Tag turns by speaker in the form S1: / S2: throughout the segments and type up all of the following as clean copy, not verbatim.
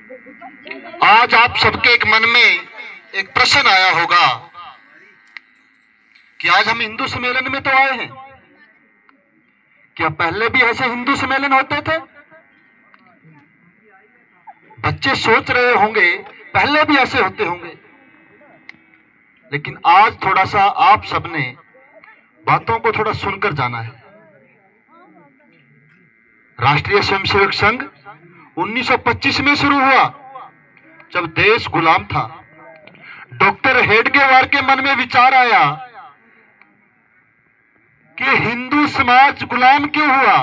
S1: आज आप सबके एक मन में एक प्रश्न आया होगा कि आज हम हिंदू सम्मेलन में तो आए हैं, क्या पहले भी ऐसे हिंदू सम्मेलन होते थे? बच्चे सोच रहे होंगे पहले भी ऐसे होते होंगे, लेकिन आज थोड़ा सा आप सबने बातों को थोड़ा सुनकर जाना है। राष्ट्रीय स्वयंसेवक संघ 1925 में शुरू हुआ, जब देश गुलाम था। डॉक्टर हेडगेवार के मन में विचार आया कि हिंदू समाज गुलाम क्यों हुआ,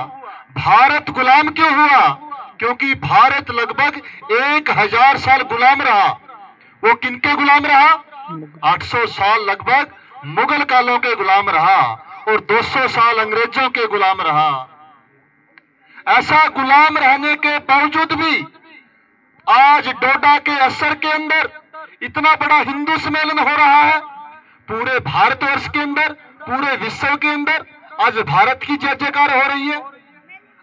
S1: भारत गुलाम क्यों हुआ? क्योंकि भारत लगभग 1000 साल गुलाम रहा। वो किनके गुलाम रहा? 800 साल लगभग मुगल कालों के गुलाम रहा और 200 साल अंग्रेजों के गुलाम रहा। ऐसा गुलाम रहने के बावजूद भी आज डोडा के असर के अंदर इतना बड़ा हिंदू सम्मेलन हो रहा है। पूरे भारतवर्ष के अंदर, पूरे विश्व के अंदर आज भारत की जय जयकार हो रही है।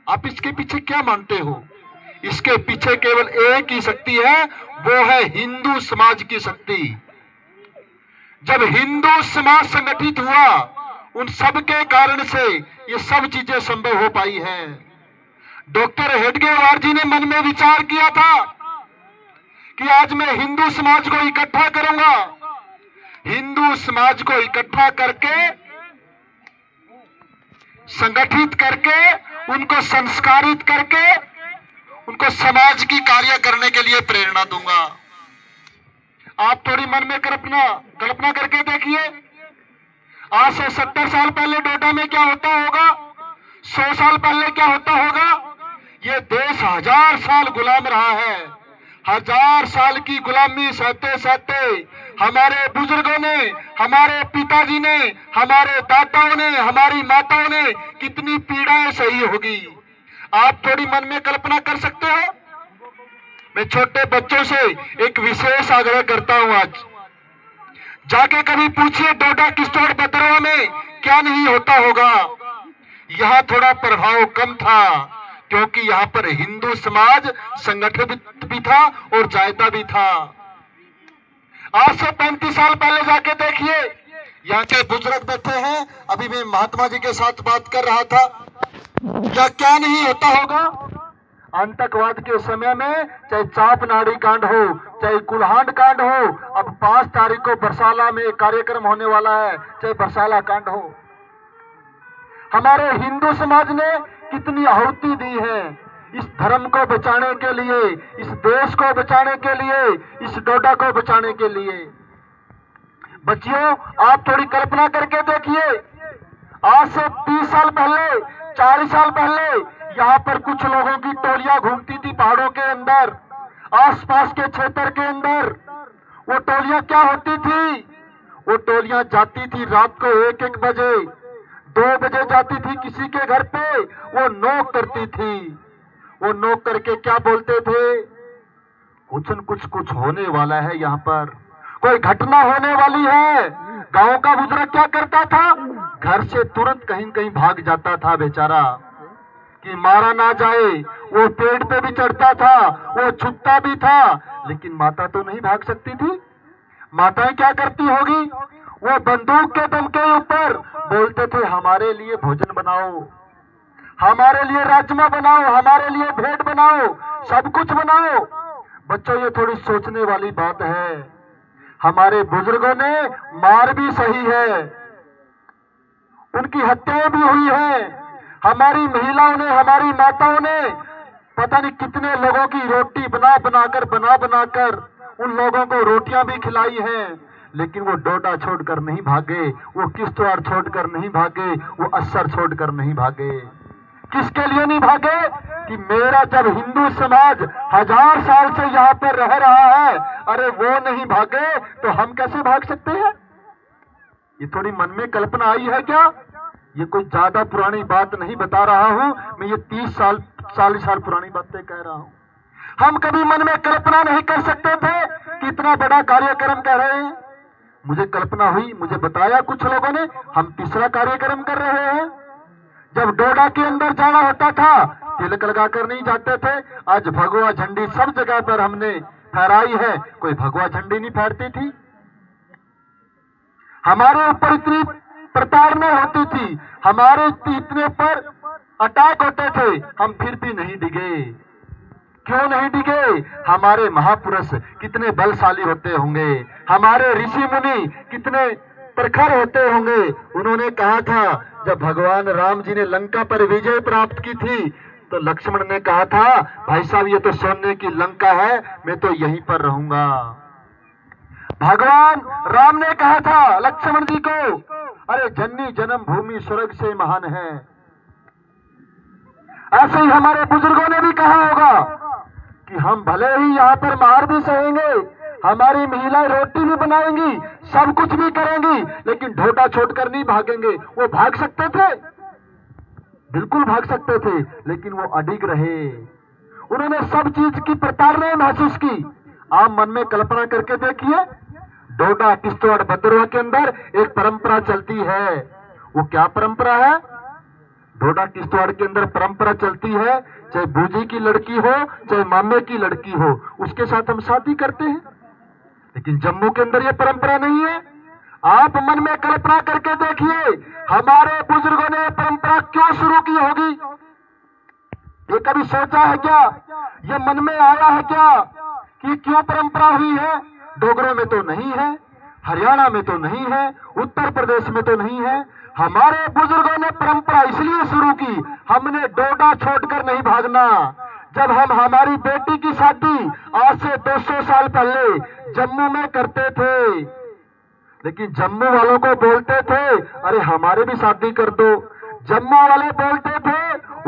S1: आप इसके पीछे क्या मानते हो? इसके पीछे केवल एक ही शक्ति है, वो है हिंदू समाज की शक्ति। जब हिंदू समाज संगठित हुआ, उन सब के कारण से ये सब चीजें संभव हो पाई है। डॉक्टर हेडगेवार जी ने मन में विचार किया था कि आज मैं हिंदू समाज को इकट्ठा करूंगा। हिंदू समाज को इकट्ठा करके, संगठित करके, उनको संस्कारित करके, उनको समाज की कार्य करने के लिए प्रेरणा दूंगा। आप थोड़ी मन में कल्पना करके देखिए, आज से 70 साल पहले डोडा में क्या होता होगा, 100 साल पहले क्या होता होगा। ये देश 1000 साल गुलाम रहा है। 1000 साल की गुलामी सहते सहते हमारे बुजुर्गों ने, हमारे पिताजी ने, हमारे दाताओं ने, हमारी माताओं ने कितनी पीड़ाएं सही होगी। आप थोड़ी मन में कल्पना कर सकते हो? मैं छोटे बच्चों से एक विशेष आग्रह करता हूं, आज जाके कभी पूछिए डोडा किस्तौड़ बदरवा में क्या नहीं होता होगा। यहां थोड़ा प्रभाव कम था, क्योंकि यहां पर हिंदू समाज संगठित भी था और जायता भी था। आज से 35 साल पहले जाके देखिए, यहाँ के बुजुर्ग बैठे हैं। अभी मैं महात्मा जी के साथ बात कर रहा था, क्या नहीं होता होगा। आतंकवाद के समय में चाहे चापनाड़ी कांड हो, चाहे कुल्हाड़ कांड हो, अब 5 तारीख को बरसाला में एक कार्यक्रम होने वाला है, चाहे बरसाला कांड हो। हमारे हिंदू समाज ने कितनी आहुति दी है इस धर्म को बचाने के लिए, इस देश को बचाने के लिए, इस डोडा को बचाने के लिए। बच्चियों, आप थोड़ी कल्पना करके देखिए, आज से 30 साल पहले, 40 साल पहले यहाँ पर कुछ लोगों की टोलियां घूमती थी पहाड़ों के अंदर, आसपास के क्षेत्र के अंदर। वो टोलियां क्या होती थी? वो टोलियां जाती थी रात को 1-1 बजे, 2 बजे जाती थी किसी के घर पे। वो नोक करती थी। वो नोक करके क्या बोलते थे? कुछ न कुछ होने वाला है, यहाँ पर कोई घटना होने वाली है। गांव का बुजुर्ग क्या करता था? घर से तुरंत कहीं कहीं भाग जाता था बेचारा, कि मारा ना जाए। वो पेड़ पे भी चढ़ता था, वो छुपता भी था, लेकिन माता तो नहीं भाग सकती थी। माताएं क्या करती होगी? वो बंदूक के दम के ऊपर बोलते थे, हमारे लिए भोजन बनाओ, हमारे लिए राजमा बनाओ, हमारे लिए भेंट बनाओ, सब कुछ बनाओ। बच्चों, ये थोड़ी सोचने वाली बात है। हमारे बुजुर्गों ने मार भी सही है, उनकी हत्याएं भी हुई है। हमारी महिलाओं ने, हमारी माताओं ने पता नहीं कितने लोगों की रोटी बना बनाकर उन लोगों को रोटियां भी खिलाई हैं। लेकिन वो डोडा छोड़कर नहीं भागे, वो किस्तौड़ छोड़कर नहीं भागे, वो असर छोड़कर नहीं भागे। किसके लिए नहीं भागे? कि मेरा जब हिंदू समाज 1000 साल से यहाँ पर रह रहा है, अरे वो नहीं भागे तो हम कैसे भाग सकते हैं? ये थोड़ी मन में कल्पना आई है क्या? ये कोई ज्यादा पुरानी बात नहीं बता रहा हूं मैं, ये 30 साल 40 साल पुरानी बातें कह रहा हूं। हम कभी मन में कल्पना नहीं कर सकते थे कि इतना बड़ा कार्यक्रम कर रहे हैं। मुझे कल्पना हुई, मुझे बताया कुछ लोगों ने, हम तीसरा कार्यक्रम कर रहे हैं। जब डोडा के अंदर जाना होता था, तिलक लगाकर नहीं जाते थे। आज भगवा झंडी सब जगह पर हमने फहराई है, कोई भगवा झंडी नहीं फहरती थी। हमारे ऊपर इतनी प्रताड़ना होती थी, हमारे इतने पर अटैक होते थे, हम फिर भी नहीं डिगे। क्यों नहीं डिगे? हमारे महापुरुष कितने बलशाली होते होंगे, हमारे ऋषि मुनि कितने प्रखर होते होंगे। उन्होंने कहा था, जब भगवान राम जी ने लंका पर विजय प्राप्त की थी तो लक्ष्मण ने कहा था, भाई साहब ये तो सोने की लंका है, मैं तो यहीं पर रहूंगा। भगवान राम ने कहा था लक्ष्मण जी को, अरे जननी जन्म भूमि स्वर्ग से महान है। ऐसे ही हमारे बुजुर्गों ने भी कहा होगा कि हम भले ही यहाँ पर मार भी सहेंगे, हमारी महिलाएं रोटी भी बनाएंगी, सब कुछ भी करेंगी, लेकिन ढोटा छोड़कर नहीं भागेंगे। वो भाग सकते थे, बिल्कुल भाग सकते थे, लेकिन वो अडिग रहे। उन्होंने सब चीज की प्रताड़ना महसूस की। आप मन में कल्पना करके देखिए, डोडा किश्तवाड़ भद्रवा के अंदर एक परंपरा चलती है। वो क्या परंपरा है? डोडा किश्तवाड़ के अंदर परंपरा चलती है, चाहे बूजी की लड़की हो चाहे मामे की लड़की हो, उसके साथ हम शादी करते हैं। लेकिन जम्मू के अंदर ये परंपरा नहीं है। आप मन में कल्पना करके देखिए, हमारे बुजुर्गों ने परंपरा क्यों शुरू की होगी? ये कभी सोचा है क्या? ये मन में आया है क्या कि क्यों परंपरा हुई है? डोगरों में तो नहीं है, हरियाणा में तो नहीं है, उत्तर प्रदेश में तो नहीं है। हमारे बुजुर्गों ने परंपरा इसलिए शुरू की, हमने डोडा छोड़कर नहीं भागना। जब हम हमारी बेटी की शादी आज से 200 साल पहले जम्मू में करते थे, लेकिन जम्मू वालों को बोलते थे, अरे हमारे भी शादी कर दो। जम्मू वाले बोलते थे,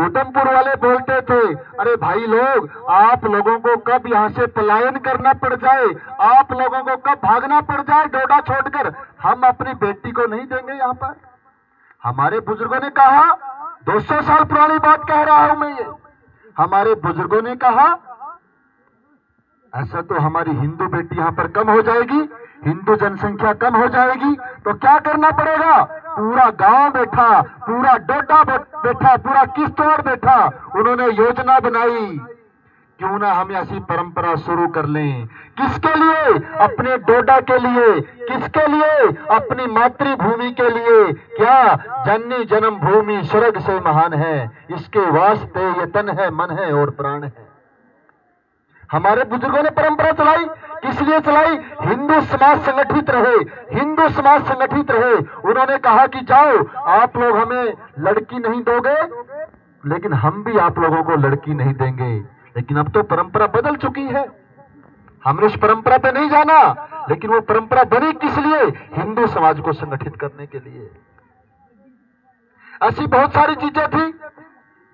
S1: उधमपुर वाले बोलते थे, अरे भाई लोग, आप लोगों को कब यहाँ से पलायन करना पड़ जाए, आप लोगों को कब भागना पड़ जाए डोडा छोड़कर, हम अपनी बेटी को नहीं देंगे यहाँ पर। हमारे बुजुर्गों ने कहा, 200 साल पुरानी बात कह रहा हूं मैं ये। हमारे बुजुर्गों ने कहा, ऐसा तो हमारी हिंदू बेटी यहाँ पर कम हो जाएगी, हिंदू जनसंख्या कम हो जाएगी, तो क्या करना पड़ेगा? पूरा गांव बैठा, पूरा डोडा बैठा, पूरा किश्तवाड़ बैठा, उन्होंने योजना बनाई, क्यों ना हम ऐसी परंपरा शुरू कर लें। किसके लिए? अपने डोडा के लिए। किसके लिए? अपनी मातृभूमि के लिए। क्या? जननी जन्म भूमि स्वर्ग से महान है, इसके वास्ते ये तन है, मन है और प्राण है। हमारे बुजुर्गों ने परंपरा चलाई, किस लिए चलाई? हिंदू समाज संगठित रहे, हिंदू समाज संगठित रहे। उन्होंने कहा कि जाओ, आप लोग हमें लड़की नहीं दोगे, लेकिन हम भी आप लोगों को लड़की नहीं देंगे। लेकिन अब तो परंपरा बदल चुकी है, हमने इस परंपरा पे नहीं जाना, लेकिन वो परंपरा बनी किस लिए? हिंदू समाज को संगठित करने के लिए। ऐसी बहुत सारी चीजें थी।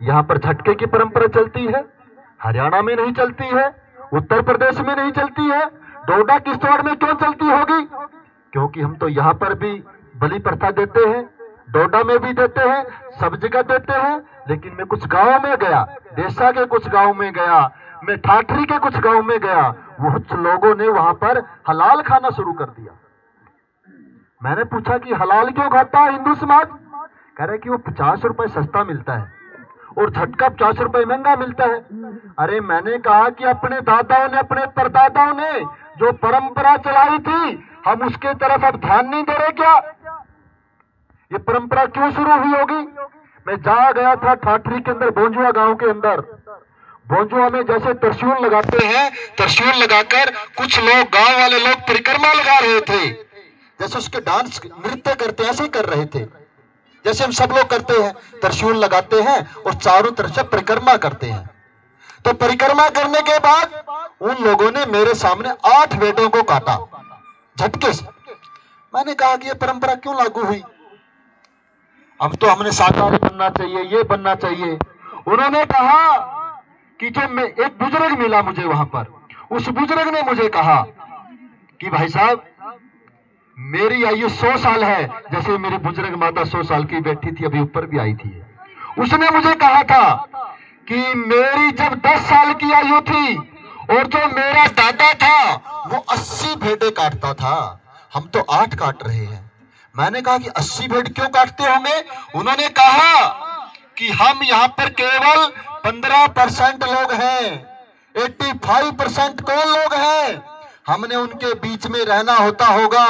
S1: यहाँ पर झटके की परंपरा चलती है, हरियाणा में नहीं चलती है, उत्तर प्रदेश में नहीं चलती है, डोडा किश्तवाड़ में क्यों चलती होगी? क्योंकि हम तो यहाँ पर भी बलि प्रथा देते हैं, डोडा में भी देते हैं, सब जगह देते हैं। लेकिन मैं कुछ गांव में गया, देशा के कुछ गांव में गया, मैं ठाठरी के कुछ गांव में गया, बहुत लोगों ने वहां पर हलाल खाना शुरू कर दिया। मैंने पूछा कि हलाल क्यों खाता है हिंदू समाज? कह रहे कि वो 50 रुपए सस्ता मिलता है और झटका 50 रुपए महंगा मिलता है। अरे मैंने कहा कि अपने दादाओं ने, अपने परदादाओं ने जो परंपरा चलाई थी, हम उसके तरफ अब ध्यान नहीं दे रहे क्या? ये परंपरा क्यों शुरू हुई होगी? मैं जा गया था ठाठरी के अंदर, बोंजुआ गांव के अंदर। बोंजुआ में जैसे त्रिशूल लगाते हैं, त्रिशूल लगाकर कुछ लोग, गांव वाले लोग परिक्रमा लगा रहे थे, जैसे उसके डांस नृत्य करते हैं, ऐसे कर रहे थे जैसे हम सब लोग करते हैं। त्रिशूल लगाते हैं और चारों तरफ से परिक्रमा करते हैं। तो परिक्रमा करने के बाद उन लोगों ने मेरे सामने 8 बेटों को काटा झटके से। मैंने कहा कि ये परंपरा क्यों लागू हुई? अब तो हमने शाकाहारी बनना चाहिए, ये बनना चाहिए। उन्होंने कहा कि जो मैं, एक बुजुर्ग मिला मुझे वहां पर, उस बुजुर्ग ने मुझे कहा कि भाई साहब, मेरी आयु 100 साल है, जैसे मेरी बुजुर्ग माता 100 साल की बैठी थी, अभी ऊपर भी आई थी। उसने मुझे कहा था कि मेरी जब 10 साल की आयु थी और जो मेरा दादा था वो 80 भेड़ें काटता था, हम तो 8 काट रहे हैं। मैंने कहा कि 80 भेड़ क्यों काटते होंगे? उन्होंने कहा कि हम यहाँ पर केवल 15% लोग हैं, 85% कौन लोग हैं? हमने उनके बीच में रहना होता होगा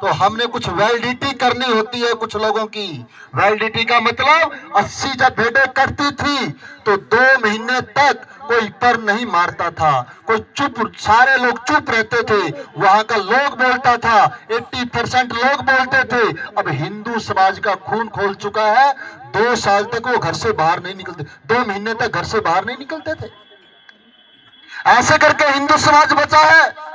S1: तो हमने कुछ वैलिडिटी करनी होती है कुछ लोगों की। वैलिडिटी का मतलब 80 जब भेड़ें कटती थी तो 2 महीने तक कोई पर नहीं मारता था, कोई चुप, सारे लोग चुप रहते थे, वहां का लोग बोलता था, 80% लोग बोलते थे। अब हिंदू समाज का खून खोल चुका है, 2 साल तक वो घर से बाहर नहीं निकलते, 2 महीने तक घर से बाहर नहीं निकलते थे। ऐसे करके हिंदू समाज बचा है।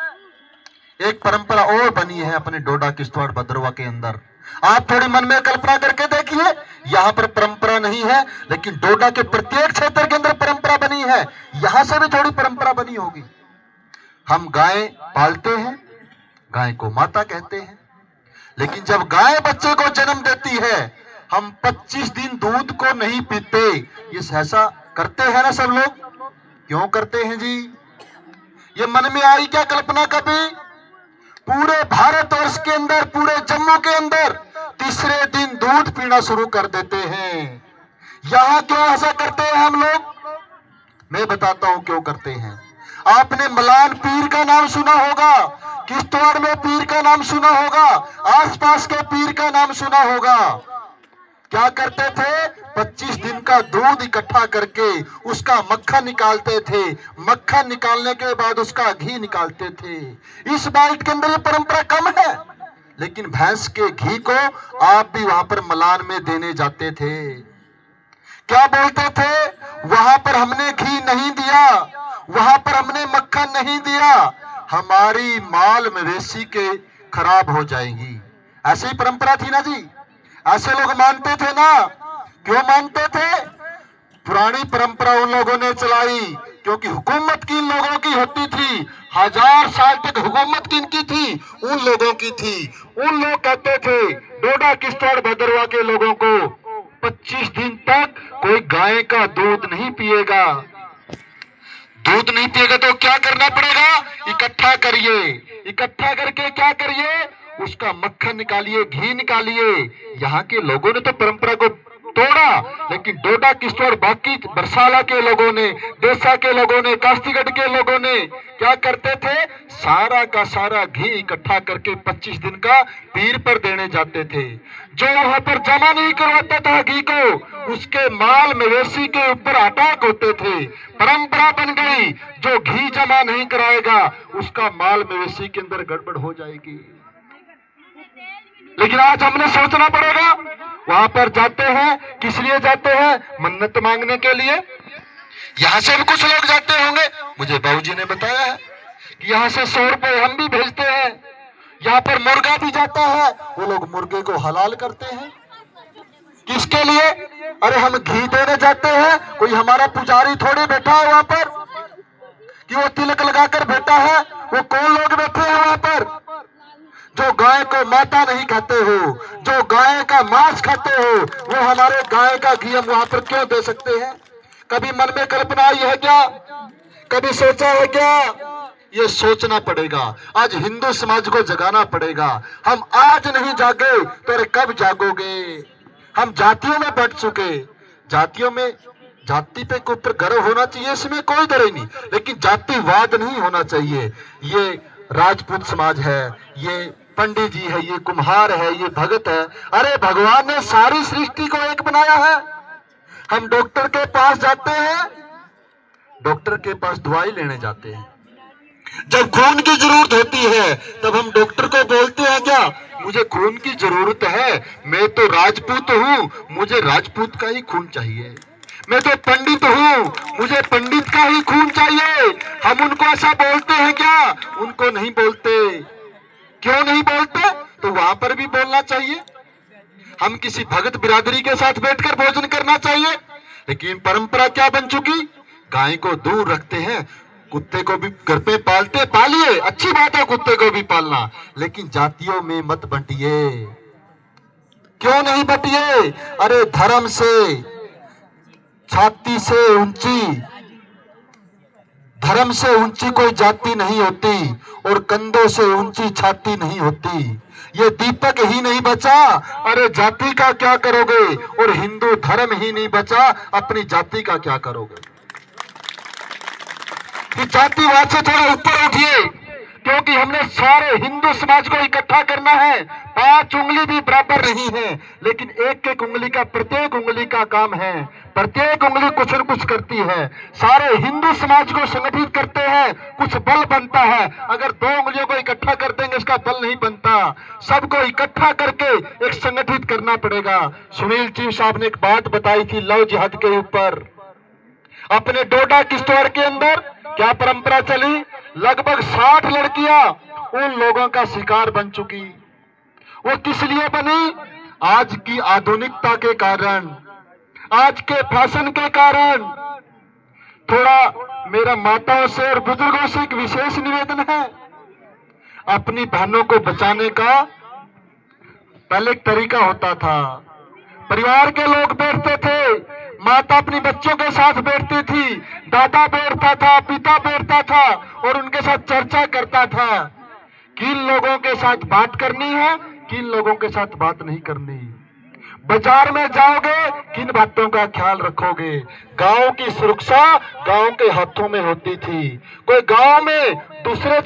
S1: एक परंपरा और बनी है अपने डोडा किश्तवाड़ भद्रवा के अंदर। आप थोड़ी मन में कल्पना करके देखिए, यहां पर परंपरा नहीं है लेकिन डोडा के प्रत्येक क्षेत्र के अंदर परंपरा बनी है, यहां से भी थोड़ी परंपरा बनी होगी। हम गाय पालते हैं, गाय को माता कहते हैं, लेकिन जब गाय बच्चे को जन्म देती है हम 25 दिन दूध को नहीं पीते। ये ऐसा करते हैं ना सब लोग? क्यों करते हैं जी? ये मन में आई क्या कल्पना कभी? पूरे भारतवर्ष के अंदर, पूरे जम्मू के अंदर तीसरे दिन दूध पीना शुरू कर देते हैं। यहां क्यों ऐसा करते हैं हम लोग? मैं बताता हूं क्यों करते हैं। आपने मलान पीर का नाम सुना होगा, किश्तवाड़ में पीर का नाम सुना होगा, आसपास के पीर का नाम सुना होगा। क्या करते थे? 25 दिन का दूध इकट्ठा करके उसका मक्खन निकालते थे, मक्खन निकालने के बाद उसका घी निकालते थे। इस बात के अंदर ये परंपरा कम है, लेकिन भैंस के घी को आप भी वहां पर मलान में देने जाते थे। क्या बोलते थे? वहां पर हमने घी नहीं दिया, वहां पर हमने मक्खन नहीं दिया, हमारी माल मवेशी के खराब हो जाएगी। ऐसी परंपरा थी ना जी, ऐसे लोग मानते थे ना। क्यों मानते थे? पुरानी परंपरा उन लोगों ने चलाई क्योंकि हुकूमत किन लोगों की होती थी, 1000 साल तक हुकूमत किनकी थी? उन लोगों की थी। उन लोग कहते थे डोडा किश्तवाड़ भद्रवा के लोगों को 25 दिन तक कोई गाय का दूध नहीं पिएगा। दूध नहीं पिएगा तो क्या करना पड़ेगा? इकट्ठा करिए, इकट्ठा करके क्या करिए? उसका मक्खन निकालिए, घी निकालिए। यहाँ के लोगों ने तो परंपरा को तोड़ा, लेकिन डोडा किश्तवाड़, बाकी बरसाला के लोगों ने, देसा के लोगों ने, कास्तीगढ़ के लोगों ने क्या करते थे? सारा का सारा घी इकट्ठा करके 25 दिन का पीर पर देने जाते थे। जो वहां पर जमा नहीं करवाता था घी को, उसके माल मवेशी के ऊपर अटैक होते थे। परंपरा बन गई, जो घी जमा नहीं कराएगा उसका माल मवेशी के अंदर गड़बड़ हो जाएगी। लेकिन आज हमने सोचना पड़ेगा, वहां पर जाते हैं, किस लिए जाते हैं? मन्नत मांगने के लिए। यहां से भी कुछ लोग जाते होंगे, मुझे बाबूजी ने बताया है कि यहां से 100 रुपए हम भी भेजते हैं। यहाँ पर मुर्गा भी जाता है, वो लोग मुर्गे को हलाल करते हैं। किसके लिए? अरे हम घी देने जाते हैं, कोई हमारा पुजारी थोड़ी बैठा है वहां पर कि वो तिलक लगाकर बैठा है। वो कौन लोग बैठे हैं वहां पर? जो गाय को माता नहीं खाते हो, जो गाय का मांस खाते हो, वो हमारे गाय का घी हम वहां पर क्यों दे सकते हैं? कभी मन में कल्पना आई है क्या? कभी सोचा है क्या? ये सोचना पड़ेगा। आज हिंदू समाज को जगाना पड़ेगा। हम आज नहीं जागे तो अरे कब जागोगे? हम जातियों में बट चुके। जातियों में, जाति पे के ऊपर गर्व होना चाहिए, इसमें कोई डर नहीं, लेकिन जातिवाद नहीं होना चाहिए। ये राजपूत समाज है, ये पंडित जी है, ये कुम्हार है, ये भगत है। अरे भगवान ने सारी सृष्टि को एक बनाया है। हम डॉक्टर के पास जाते हैं, डॉक्टर के पास दवाई लेने जाते हैं। जब खून की जरूरत होती है तब हम डॉक्टर को बोलते हैं क्या? मुझे खून की जरूरत है, मैं तो राजपूत हूँ, मुझे राजपूत का ही खून चाहिए। मैं तो पंडित हूँ, मुझे पंडित का ही खून चाहिए। हम उनको ऐसा बोलते हैं क्या? उनको नहीं बोलते। क्यों नहीं बोलते? तो वहां पर भी बोलना चाहिए। हम किसी भगत बिरादरी के साथ बैठकर भोजन करना चाहिए। लेकिन परंपरा क्या बन चुकी? गाय को दूर रखते हैं, कुत्ते को भी घर पे पालते, पालिए, अच्छी बात है कुत्ते को भी पालना, लेकिन जातियों में मत बंटिए। क्यों नहीं बंटिए? अरे धर्म से, छाती से ऊंची, धर्म से ऊंची कोई जाति नहीं होती और कंधों से ऊंची छाती नहीं होती। ये दीपक ही नहीं बचा, अरे जाति का क्या करोगे? और हिंदू धर्म ही नहीं बचा, अपनी जाति का क्या करोगे? कि जातिवाद से थोड़ा ऊपर उठिए, क्योंकि हमने सारे हिंदू समाज को इकट्ठा करना है। 5 उंगली भी बराबर नहीं है, लेकिन एक एक उंगली का, प्रत्येक उंगली का काम है। प्रत्येक उंगली कुछ न कुछ करती है। सारे हिंदू समाज को संगठित करते हैं, कुछ बल बनता है। अगर 2 उंगलियों को इकट्ठा कर देंगे, इसका बल नहीं बनता। सबको इकट्ठा करके एक संगठित करना पड़ेगा। सुनील चीफ साहब ने एक बात बताई थी लव जिहाद के ऊपर। अपने डोडा किश्तवाड़ के अंदर क्या परंपरा चली, लगभग 60 लड़कियां उन लोगों का शिकार बन चुकी। वो किस लिए बनी? आज की आधुनिकता के कारण, आज के फैशन के कारण। थोड़ा मेरा माताओं से और बुजुर्गों से एक विशेष निवेदन है, अपनी बहनों को बचाने का पहले एक तरीका होता था। परिवार के लोग बैठते थे, माता अपनी बच्चों के साथ बैठती थी, दादा बैठता था, पिता बैठता था और उनके साथ चर्चा करता था। किन लोगों के साथ बात करनी है, किन लोगों के साथ बात नहीं करनी। बाजार में जाओगे, किन बातों का ख्याल रखोगे। गांव की सुरक्षा गांव के हाथों में होती थी। कोई गांव में दूसरे